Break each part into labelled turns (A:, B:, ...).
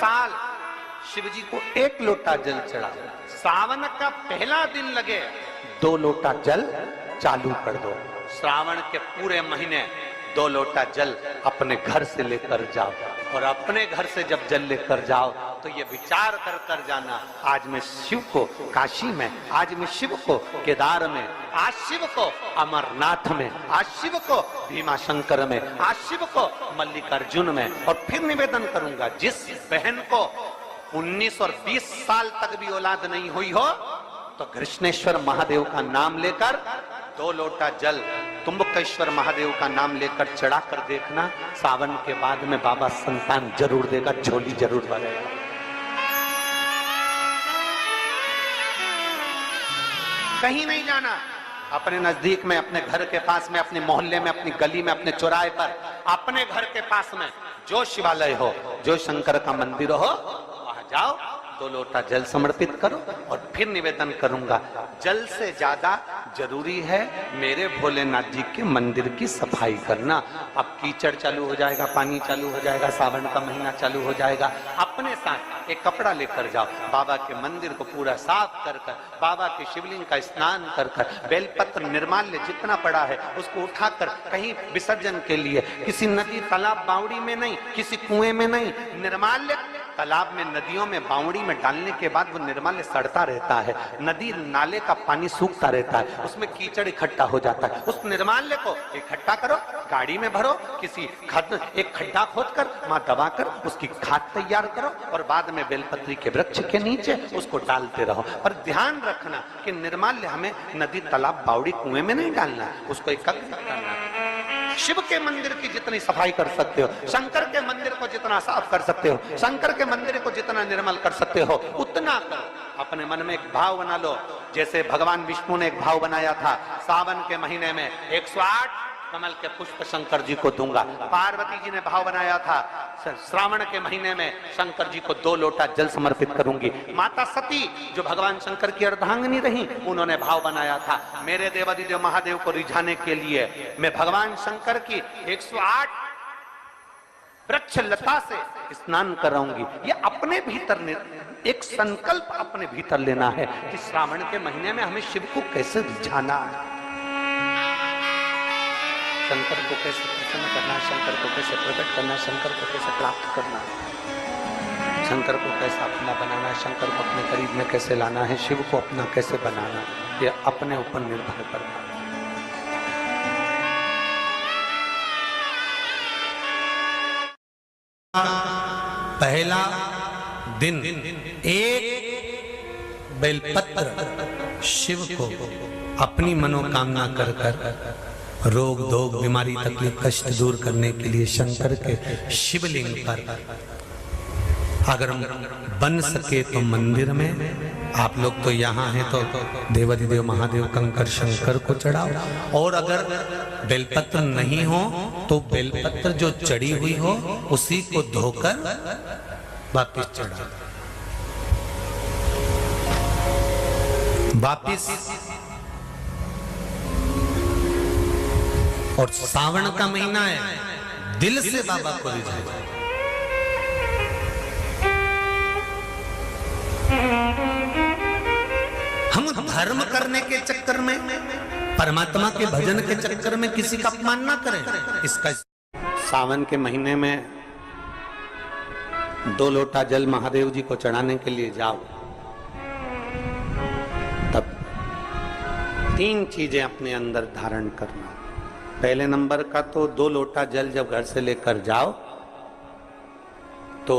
A: साल शिव जी को 1 लोटा जल चढ़ा। सावन का पहला दिन लगे 2 लोटा जल चालू कर दो। श्रावण के पूरे महीने 2 लोटा जल अपने घर से लेकर जाओ। और अपने घर से जब जल लेकर जाओ तो ये विचार कर कर जाना, आज मैं शिव को काशी में, आज मैं शिव को केदार में, आज शिव को अमरनाथ में, आज शिव को भीमा शंकर में, आज शिव को मल्लिकार्जुन में। और फिर निवेदन करूंगा, जिस बहन को 19 और 20 साल तक भी औलाद नहीं हुई हो तो कृष्णेश्वर महादेव का नाम लेकर 2 लोटा जल तुम्बकेश्वर महादेव का नाम लेकर चढ़ा कर देखना, सावन के बाद में बाबा संतान जरूर देगा, झोली जरूर भरेगा। कहीं नहीं जाना, अपने नजदीक में, अपने घर के पास में, अपने मोहल्ले में, अपनी गली में, अपने चौराहे पर, अपने घर के पास में जो शिवालय हो, जो शंकर का मंदिर हो, वहां जाओ, 2 लोटा जल समर्पित करो। और फिर निवेदन करूंगा, जल से ज्यादा जरूरी है मेरे भोलेनाथ जी के मंदिर की सफाई करना। अब कीचड़ चालू हो जाएगा, पानी चालू हो जाएगा, सावन का महीना चालू हो जाएगा। अपने साथ एक कपड़ा लेकर जाओ, बाबा के मंदिर को पूरा साफ कर कर, बाबा के शिवलिंग का स्नान कर कर, बेलपत्र निर्माल्य जितना पड़ा है उसको उठाकर कहीं विसर्जन के लिए, किसी नदी तालाब बावड़ी में नहीं, किसी कुएं में नहीं, निर्माल्य तालाब में, नदियों में, बावड़ी में डालने के बाद वो निर्माल्य सड़ता रहता है, नदी नाले का पानी सूखता रहता है, उसमें कीचड़ इकट्ठा हो जाता है। उस निर्माल्य को इकट्ठा करो, गाड़ी में भरो, किसी एक खड्डा खोदकर वहां दबाकर उसकी खाद तैयार करो और बाद में बेलपत्री के वृक्ष के नीचे उसको डालते रहो। पर ध्यान रखना कि निर्माल्य हमें नदी तालाब बावड़ी कुएं में नहीं डालना, उसको एकत्रित करना। शिव के मंदिर की जितनी सफाई कर सकते हो, शंकर के मंदिर को जितना साफ कर सकते हो, शंकर के मंदिर को जितना निर्मल कर सकते हो उतना करो। अपने मन में एक भाव बना लो, जैसे भगवान विष्णु ने एक भाव बनाया था, सावन के महीने में 108 कमल के पुष्प शंकर जी को दूंगा। पार्वती जी ने भाव बनाया था, श्रावण के महीने में शंकर जी को 2 लोटा जल समर्पित करूंगी। माता सती जो भगवान शंकर की अर्धांगिनी रही, उन्होंने भाव बनाया था, मेरे देवादिदेव महादेव को रिझाने के लिए मैं भगवान शंकर की 108 वृक्ष लता से स्नान कराऊंगी। ये अपने भीतर एक संकल्प अपने भीतर लेना है कि श्रावण के महीने में हमें शिव को कैसे रिझाना है, शंकर को कैसे प्रसन्न करना, शंकर को कैसे प्रकट करना, शंकर को कैसे प्राप्त करना, शंकर को कैसे अपना बनाना, शंकर को अपने करीब में कैसे लाना है, शिव को अपना कैसे बनाना, ये अपने ऊपर निर्भर करना। पहला दिन एक बेलपत्र शिव को अपनी मनोकामना कर कर, रोग धोग बीमारी तकलीफ कष्ट दूर करने के लिए शंकर के शिवलिंग पर, अगर बन सके तो मंदिर में, आप लोग तो यहाँ हैं तो देवादिदेव महादेव कंकर शंकर को चढ़ाओ, और अगर बेलपत्र नहीं हो तो बेलपत्र जो चढ़ी हुई हो उसी को धोकर वापिस चढ़ाओ। वापिस और सावन का महीना है, दिल से बाबा को रिझाओ। हम धर्म करने के चक्कर में, परमात्मा के भजन के चक्कर में किसी का अपमान ना करें। इसका सावन के महीने में 2 लोटा जल महादेव जी को चढ़ाने के लिए जाओ, तब 3 चीजें अपने अंदर धारण करना। पहले नंबर का तो 2 लोटा जल जब घर से लेकर जाओ तो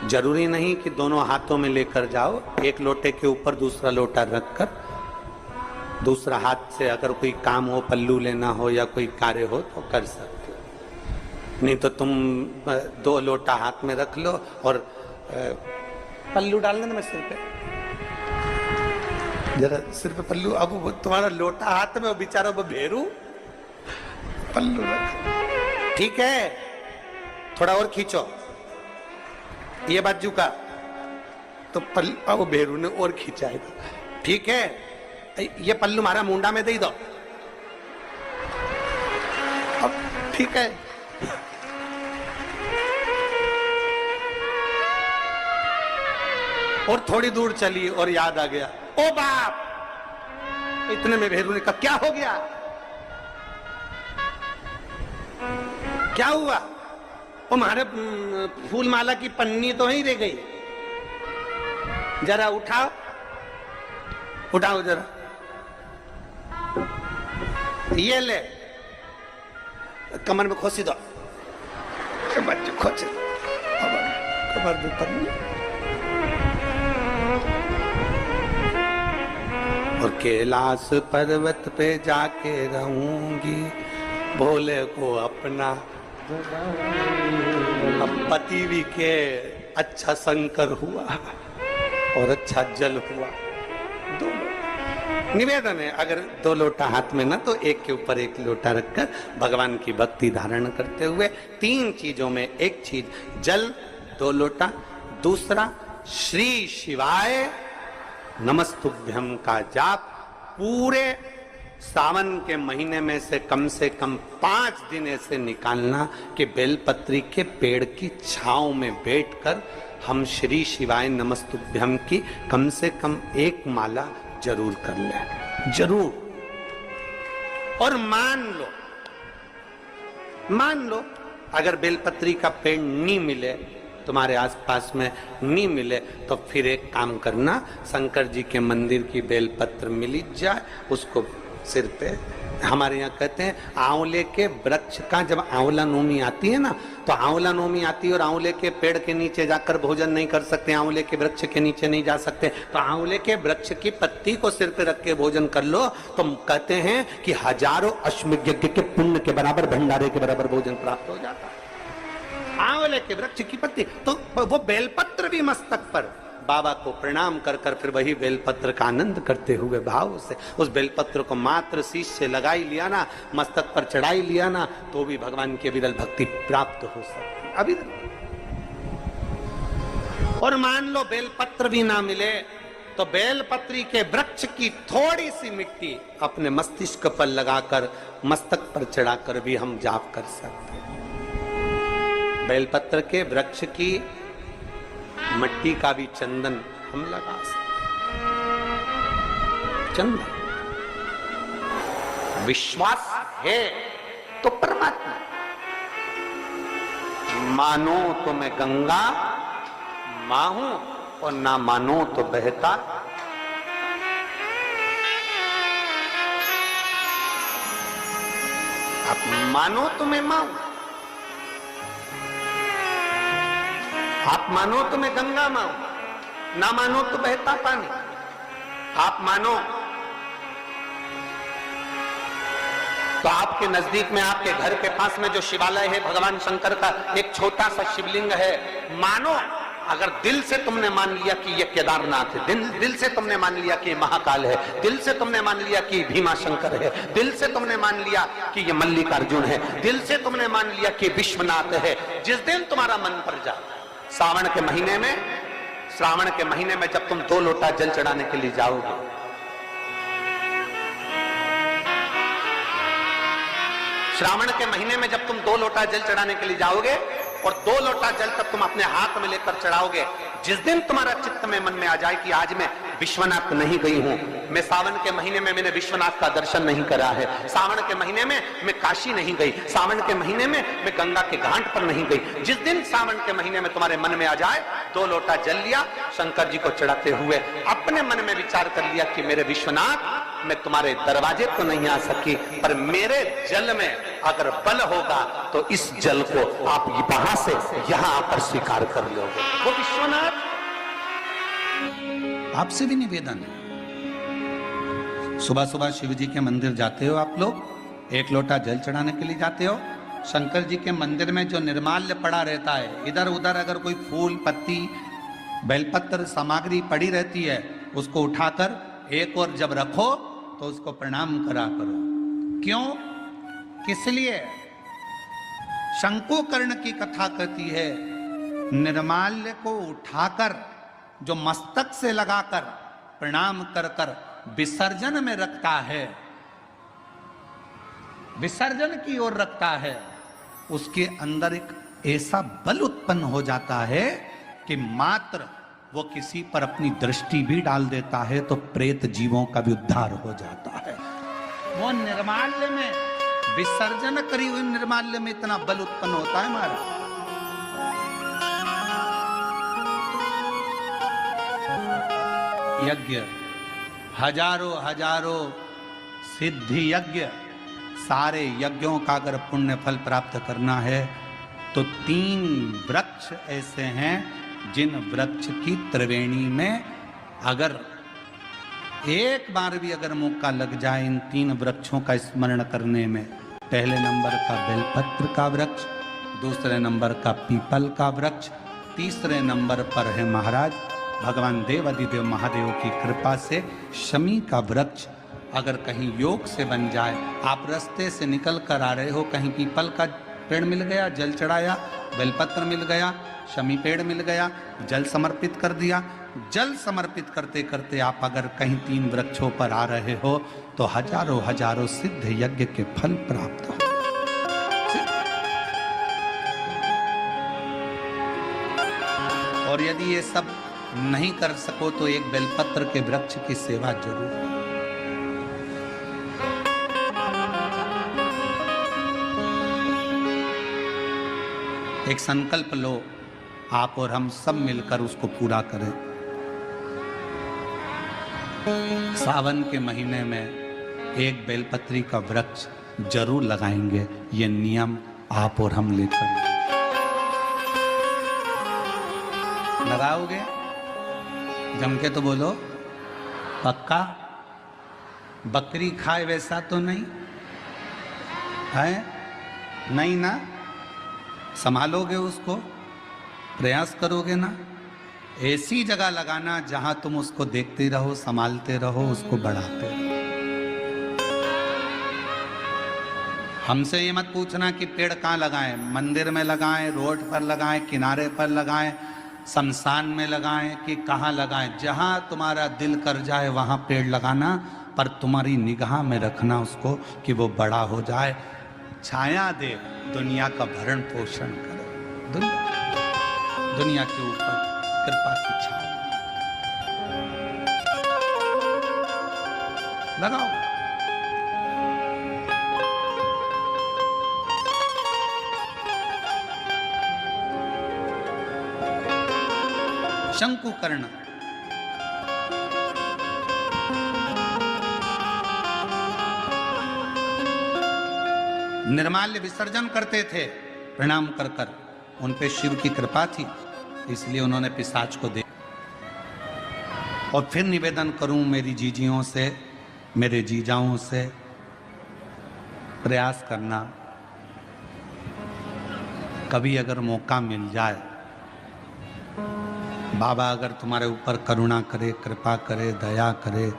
A: जरूरी नहीं कि दोनों हाथों में लेकर जाओ, एक लोटे के ऊपर दूसरा लोटा रखकर दूसरा हाथ से अगर कोई काम हो, पल्लू लेना हो या कोई कार्य हो तो कर सकते हो। नहीं तो तुम 2 लोटा हाथ में रख लो और पल्लू डालने में सिर पे, जरा सिर पे पल्लू, अब वो तुम्हारा लोटा हाथ में, वो बेचारा वो भेरू पल्लू रख, ठीक है, थोड़ा और खींचो ये बाजू का, तो पल्लू वो भेरू ने और खींचा है, ठीक है, ये पल्लू हमारा मुंडा में दे दो, अब ठीक है। और थोड़ी दूर चली और याद आ गया, ओ बाप! इतने में भेरू ने कहा, क्या हो गया? क्या हुआ? वो हमारे फूल माला की पन्नी तो ही रह गई, जरा उठाओ, उठाओ जरा, ये ले, कमर में खोसी दो, बच्चे खोसे कमर में पन्नी। और कैलाश पर्वत पे जाके रहूंगी, भोले को अपना। अब पति भी के अच्छा शंकर हुआ और अच्छा जल हुआ, दोनों। निवेदन है, अगर 2 लोटा हाथ में ना तो एक के ऊपर एक लोटा रखकर भगवान की भक्ति धारण करते हुए 3 चीजों में एक चीज जल 2 लोटा, दूसरा श्री शिवाय नमस्तुभ्यम का जाप पूरे सावन के महीने में से कम 5 दिन ऐसे निकालना कि बेलपत्री के पेड़ की छांव में बैठकर हम श्री शिवाय नमस्तुभ्यम की कम से कम 1 माला जरूर कर लें, जरूर। और मान लो अगर बेलपत्री का पेड़ नहीं मिले, तुम्हारे आसपास में नहीं मिले, तो फिर एक काम करना, शंकर जी के मंदिर की बेलपत्र मिली जाए, उसको सिर पे, हमारे यहाँ कहते हैं आंवले के वृक्ष का जब आंवला नोमी आती है ना, तो आंवला नोमी आती है और आंवले के पेड़ के नीचे जाकर भोजन नहीं कर सकते, आंवले के वृक्ष के नीचे नहीं जा सकते, तो आंवले के वृक्ष की पत्ती को सिर पे रख के भोजन कर लो, तो कहते हैं कि हजारों अश्वमेध यज्ञ के पुण्य के बराबर, भंडारे के बराबर भोजन प्राप्त हो जाता है। आंवले के वृक्ष की पत्ती, तो वो बेलपत्र भी मस्तक पर बाबा को प्रणाम कर कर फिर वही बेलपत्र का आनंद करते हुए भाव से उस बेलपत्र को मात्र शीश से लगाई लिया ना, मस्तक पर चढ़ाई लिया ना, तो भी भगवान की अविरल भक्ति प्राप्त हो सकती, अविरल। और मान लो बेलपत्र भी ना मिले, तो बेलपत्री के वृक्ष की थोड़ी सी मिट्टी अपने मस्तिष्क पर लगाकर, मस्तक पर चढ़ाकर भी हम जाप कर सकते हैं। बेलपत्र के वृक्ष की मिट्टी का भी चंदन हम लगा सकते, चंदन। विश्वास है तो परमात्मा, मानो तो मैं गंगा मां हूं और ना मानो तो बहता। आप मानो तो मैं मां हूं, आप मानो तो मैं गंगा मां हूं, ना मानो तो बहता पानी। आप मानो तो आपके नजदीक में, आपके घर के पास में जो शिवालय है भगवान शंकर का, एक छोटा सा शिवलिंग है। मानो अगर दिल से तुमने मान लिया कि ये केदारनाथ है, दिल से तुमने मान लिया कि ये महाकाल है, दिल से तुमने मान लिया कि भीमा शंकर है, दिल से तुमने मान लिया कि ये मल्लिकार्जुन है, दिल से तुमने मान लिया कि विश्वनाथ है। जिस दिन तुम्हारा मन पर जाए, श्रावण के महीने में जब तुम 2 लोटा जल चढ़ाने के लिए जाओगे, श्रावण के महीने में जब तुम 2 लोटा जल चढ़ाने के लिए जाओगे और 2 लोटा जल तब तुम अपने हाथ में लेकर चढ़ाओगे, जिस दिन तुम्हारा चित्त में मन में आ जाए कि आज मैं विश्वनाथ नहीं गई हूं, मैं सावन के महीने में मैंने विश्वनाथ का दर्शन नहीं करा है, सावन के महीने में मैं काशी नहीं गई, सावन के महीने में मैं गंगा के घाट पर नहीं गई, जिस दिन सावन के महीने में तुम्हारे मन में आ जाए, 2 लोटा जल लिया, शंकर जी को चढ़ाते हुए अपने मन में विचार कर लिया कि मेरे विश्वनाथ, मैं तुम्हारे दरवाजे तो नहीं आ सकी, पर मेरे जल में अगर बल होगा तो इस जल को आप वहां से यहां आकर स्वीकार कर लोगे। वो विश्वनाथ। आपसे भी निवेदन है, सुबह सुबह शिव जी के मंदिर जाते हो आप लोग, 1 लोटा जल चढ़ाने के लिए जाते हो, शंकर जी के मंदिर में जो निर्माल्य पड़ा रहता है, इधर उधर अगर कोई फूल पत्ती बेलपत्र सामग्री पड़ी रहती है, उसको उठाकर एक और जब रखो तो उसको प्रणाम करा करो। क्यों, किस लिए? शंकुकर्ण की कथा कहती है, निर्माल्य को उठाकर जो मस्तक से लगाकर प्रणाम कर कर विसर्जन में रखता है, विसर्जन की ओर रखता है, उसके अंदर एक ऐसा बल उत्पन्न हो जाता है कि मात्र वो किसी पर अपनी दृष्टि भी डाल देता है तो प्रेत जीवों का भी उद्धार हो जाता है। वो निर्माल्य में विसर्जन करी हुई निर्माल्य में इतना बल उत्पन्न होता है महाराज। यज्ञ, हजारों हजारों सिद्धि यज्ञ, सारे यज्ञों का अगर पुण्य फल प्राप्त करना है तो 3 वृक्ष ऐसे हैं जिन वृक्ष की त्रिवेणी में अगर एक बार भी अगर मौका लग जाए इन 3 वृक्षों का स्मरण करने में, पहले नंबर का बेलपत्र का वृक्ष, दूसरे नंबर का पीपल का वृक्ष, तीसरे नंबर पर है महाराज भगवान देव अधिदेव महादेव की कृपा से शमी का वृक्ष। अगर कहीं योग से बन जाए, आप रास्ते से निकल कर आ रहे हो, कहीं पीपल का पेड़ मिल गया, जल चढ़ाया, बेलपत्र मिल गया, शमी पेड़ मिल गया, जल समर्पित कर दिया। जल समर्पित करते करते आप अगर कहीं 3 वृक्षों पर आ रहे हो तो हजारों हजारों सिद्ध यज्ञ के फल प्राप्त हो। और यदि ये सब नहीं कर सको तो एक बेलपत्र के वृक्ष की सेवा जरूर। एक संकल्प लो, आप और हम सब मिलकर उसको पूरा करें। सावन के महीने में एक बेलपत्री का वृक्ष जरूर लगाएंगे। ये नियम आप और हम लेकर लगाओगे? जम के तो बोलो, पक्का? बकरी खाए वैसा तो नहीं है? नहीं ना? संभालोगे उसको, प्रयास करोगे ना? ऐसी जगह लगाना जहां तुम उसको देखते रहो, संभालते रहो, उसको बढ़ाते रहो। हमसे ये मत पूछना कि पेड़ कहाँ लगाएं, मंदिर में लगाएं, रोड पर लगाएं, किनारे पर लगाएं, शमशान में लगाएं कि कहाँ लगाएं। जहां तुम्हारा दिल कर जाए वहां पेड़ लगाना, पर तुम्हारी निगाह में रखना उसको कि वो बड़ा हो जाए, छाया दे, दुनिया का भरण पोषण करे, दुनिया के ऊपर कृपा की छाया लगाओ। शंकुकर्ण निर्माल्य विसर्जन करते थे प्रणाम कर कर, उन पे शिव की कृपा थी इसलिए उन्होंने पिशाच को दे। और फिर निवेदन करूं मेरी जीजियों से, मेरे जीजाओं से, प्रयास करना कभी अगर मौका मिल जाए, बाबा अगर तुम्हारे ऊपर करुणा करे, कृपा करे, दया करे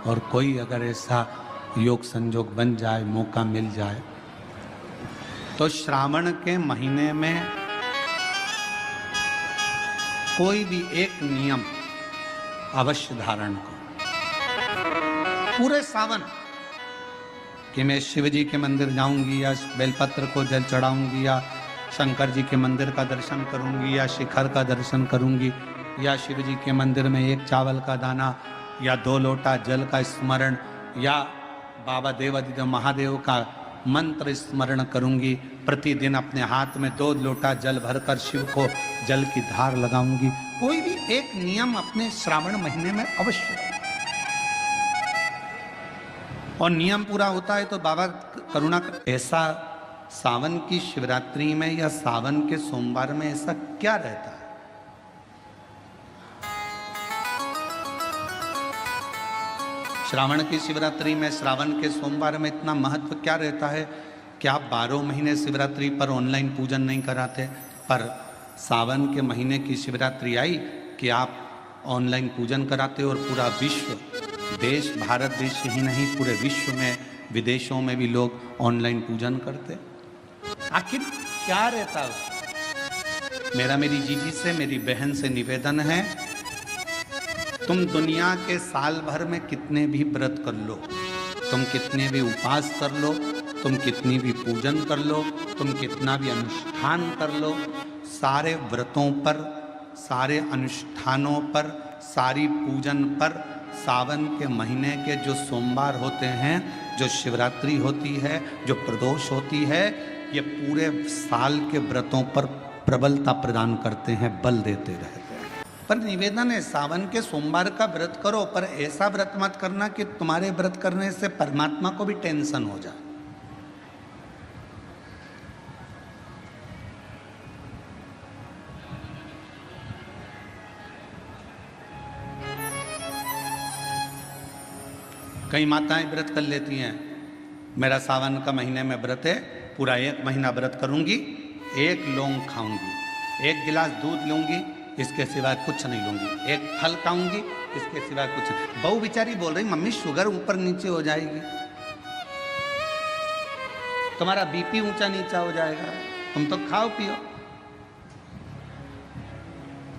A: और कोई अगर ऐसा योग संजोग बन जाए, मौका मिल जाए, तो श्रावण के महीने में कोई भी एक नियम अवश्य धारण करो पूरे सावन कि मैं शिव जी के मंदिर जाऊंगी या बेलपत्र को जल चढ़ाऊंगी या शंकर जी के मंदिर का दर्शन करूंगी या शिखर का दर्शन करूंगी या शिव जी के मंदिर में 1 चावल का दाना या 2 लोटा जल का स्मरण या बाबा देवादिदेव महादेव का मंत्र स्मरण करूंगी। प्रतिदिन अपने हाथ में 2 लोटा जल भरकर शिव को जल की धार लगाऊंगी। कोई भी एक नियम अपने श्रावण महीने में अवश्य, और नियम पूरा होता है तो बाबा करुणा। ऐसा सावन की शिवरात्रि में या सावन के सोमवार में ऐसा क्या रहता है? श्रावण की शिवरात्रि में, श्रावण के सोमवार में इतना महत्व क्या रहता है कि आप 12 महीने शिवरात्रि पर ऑनलाइन पूजन नहीं कराते, पर सावन के महीने की शिवरात्रि आई कि आप ऑनलाइन पूजन कराते और पूरा विश्व, देश, भारत देश ही नहीं पूरे विश्व में, विदेशों में भी लोग ऑनलाइन पूजन करते। आखिर क्या रहता है? मेरा मेरी जीजी से, मेरी बहन से निवेदन है, तुम दुनिया के साल भर में कितने भी व्रत कर लो, तुम कितने भी उपास कर लो, तुम कितनी भी पूजन कर लो, तुम कितना भी अनुष्ठान कर लो, सारे व्रतों पर, सारे अनुष्ठानों पर, सारी पूजन पर सावन के महीने के जो सोमवार होते हैं, जो शिवरात्रि होती है, जो प्रदोष होती है, ये पूरे साल के व्रतों पर प्रबलता प्रदान करते हैं, बल देते रहते हैं। पर निवेदन है, सावन के सोमवार का व्रत करो, पर ऐसा व्रत मत करना कि तुम्हारे व्रत करने से परमात्मा को भी टेंशन हो जाए। कई माताएं व्रत कर लेती हैं, मेरा सावन का महीने में व्रत है, पूरा 1 महीना व्रत करूंगी, 1 लौंग खाऊंगी, 1 गिलास दूध लूंगी, इसके सिवाय कुछ नहीं लूंगी, 1 फल खाऊंगी, इसके सिवाय कुछ नहीं। बहू बेचारी बोल रही, मम्मी शुगर ऊपर नीचे हो जाएगी, तुम्हारा बीपी ऊंचा नीचा हो जाएगा, तुम तो खाओ पियो।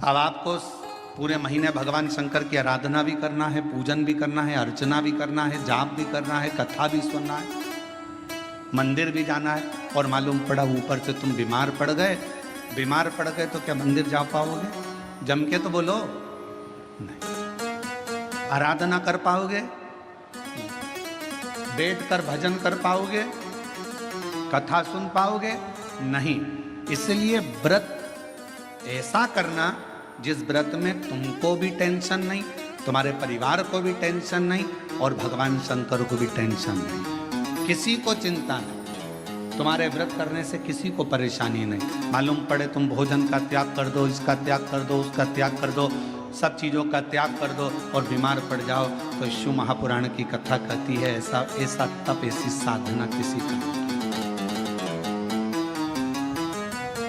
A: अब आपको पूरे महीने भगवान शंकर की आराधना भी करना है, पूजन भी करना है, अर्चना भी करना है, जाप भी करना है, कथा भी सुनना है, मंदिर भी जाना है, और मालूम पड़ा ऊपर से तुम बीमार पड़ गए। बीमार पड़ गए तो क्या मंदिर जा पाओगे? जम के तो बोलो नहीं। आराधना कर पाओगे? बैठकर भजन कर पाओगे? कथा सुन पाओगे? नहीं। इसलिए व्रत ऐसा करना जिस व्रत में तुमको भी टेंशन नहीं, तुम्हारे परिवार को भी टेंशन नहीं, और भगवान शंकर को भी टेंशन नहीं, किसी को चिंता नहीं। तुम्हारे व्रत करने से किसी को परेशानी नहीं। मालूम पड़े तुम भोजन का त्याग कर दो, इसका त्याग कर दो, उसका त्याग कर दो, सब चीज़ों का त्याग कर दो और बीमार पड़ जाओ, तो शिव महापुराण की कथा कहती है ऐसा तप, ऐसी साधना किसी का नहीं।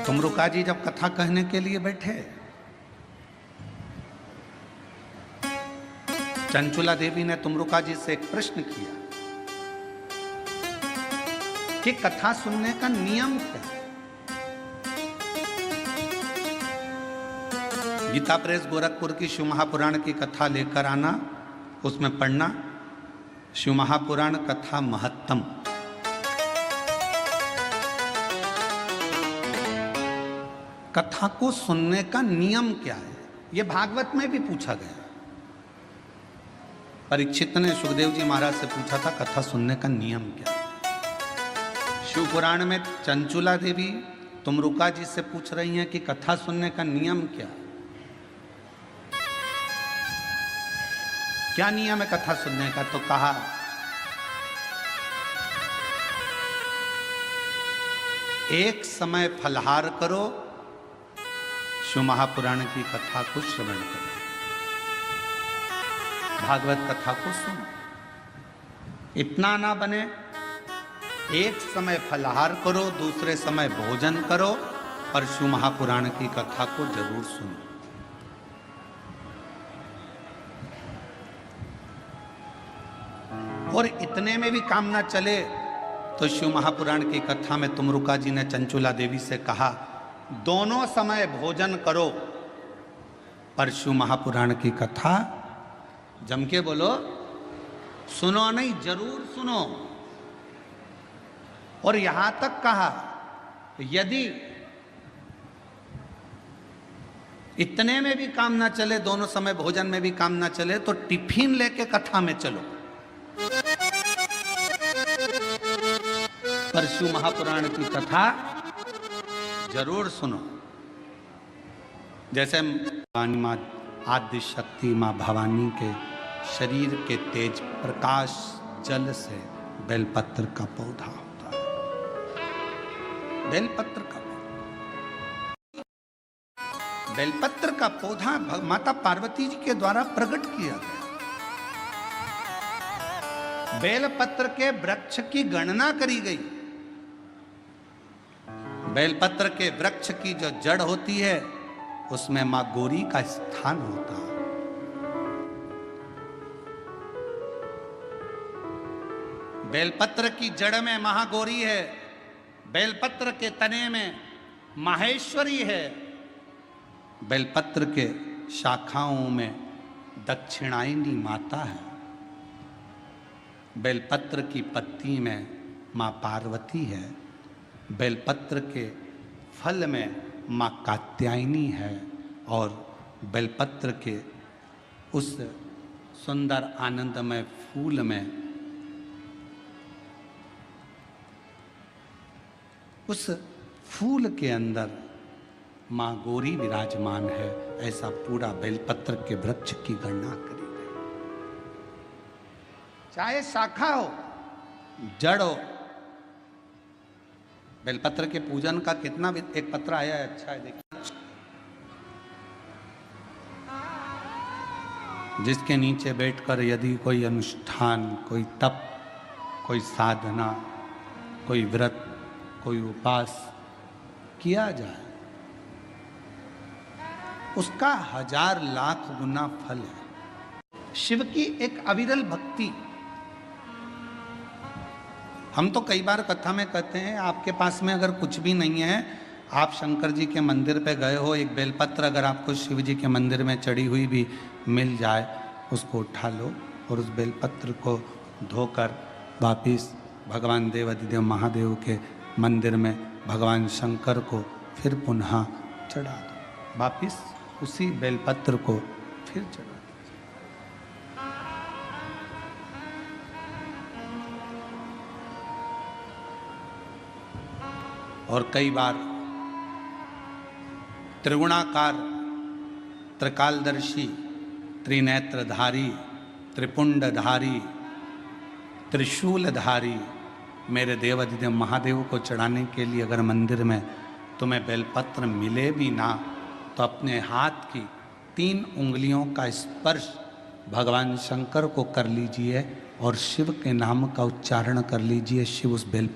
A: तुमरुका जी जब कथा कहने के लिए बैठे, चंचुला देवी ने तुमरुका जी से एक प्रश्न किया कि कथा सुनने का नियम क्या है? गीता प्रेस गोरखपुर की शिव महापुराण की कथा लेकर आना, उसमें पढ़ना शिव महापुराण कथा महत्तम। कथा को सुनने का नियम क्या है, यह भागवत में भी पूछा गया। परीक्षित ने सुखदेव जी महाराज से पूछा था कथा सुनने का नियम क्या है। शिव पुराण में चंचुला देवी तुमरुका जी से पूछ रही हैं कि कथा सुनने का नियम क्या है, क्या नियम है कथा सुनने का? तो कहा एक समय फलहार करो, शिव महापुराण की कथा को श्रवण करो, भागवत कथा को सुनो। इतना ना बने, एक समय फलहार करो, दूसरे समय भोजन करो, और शिव महापुराण की कथा को जरूर सुनो। और इतने में भी काम ना चले तो शिव महापुराण की कथा में तुमरुका जी ने चंचुला देवी से कहा दोनों समय भोजन करो, पर शिव महापुराण की कथा जम के बोलो, सुनो नहीं, जरूर सुनो। और यहां तक कहा यदि इतने में भी काम ना चले, दोनों समय भोजन में भी काम ना चले, तो टिफिन लेके कथा में चलो, पर शिव महापुराण की कथा जरूर सुनो। जैसे मां आदि शक्ति मां भवानी के शरीर के तेज प्रकाश जल से बेलपत्र का पौधा होता है, बेलपत्र का पौधा, बेलपत्र का पौधा माता पार्वती जी के द्वारा प्रकट किया गया। बेलपत्र के वृक्ष की गणना करी गई। बेलपत्र के वृक्ष की जो जड़ होती है उसमें मां गौरी का स्थान होता है। बेलपत्र की जड़ में महागौरी है, बेलपत्र के तने में माहेश्वरी है, बेलपत्र के शाखाओं में दक्षिणायनी माता है, बेलपत्र की पत्ती में मां पार्वती है, बेलपत्र के फल में मां कात्यायनी है, और बेलपत्र के उस सुंदर आनंदमय फूल में उस फूल के अंदर माँ गौरी विराजमान है, ऐसा पूरा बेलपत्र के वृक्ष की गणना करी गई। चाहे शाखा हो जड़ हो, बेलपत्र के पूजन का कितना भी एक पत्र आया है, अच्छा है देखिए, जिसके नीचे बैठकर यदि कोई अनुष्ठान, कोई तप, कोई साधना, कोई व्रत, कोई उपास किया जाए, उसका 1000 लाख गुना फल है। शिव की एक अविरल भक्ति। हम तो कई बार कथा में कहते हैं, आपके पास में अगर कुछ भी नहीं है, आप शंकर जी के मंदिर पे गए हो, एक बेलपत्र अगर आपको शिव जी के मंदिर में चढ़ी हुई भी मिल जाए, उसको उठा लो और उस बेलपत्र को धोकर वापिस भगवान देवाधिदेव महादेव के मंदिर में भगवान शंकर को फिर पुनः चढ़ा दो, वापिस उसी बेलपत्र को फिर चढ़ा दो। और कई बार त्रिगुणाकार, त्रिकालदर्शी, त्रिनेत्रधारी, त्रिपुंडधारी, त्रिशूलधारी मेरे देवाधिदेव महादेव को चढ़ाने के लिए अगर मंदिर में तुम्हें बेलपत्र मिले भी ना, तो अपने हाथ की 3 उंगलियों का स्पर्श भगवान शंकर को कर लीजिए और शिव के नाम का उच्चारण कर लीजिए। शिव उस बेल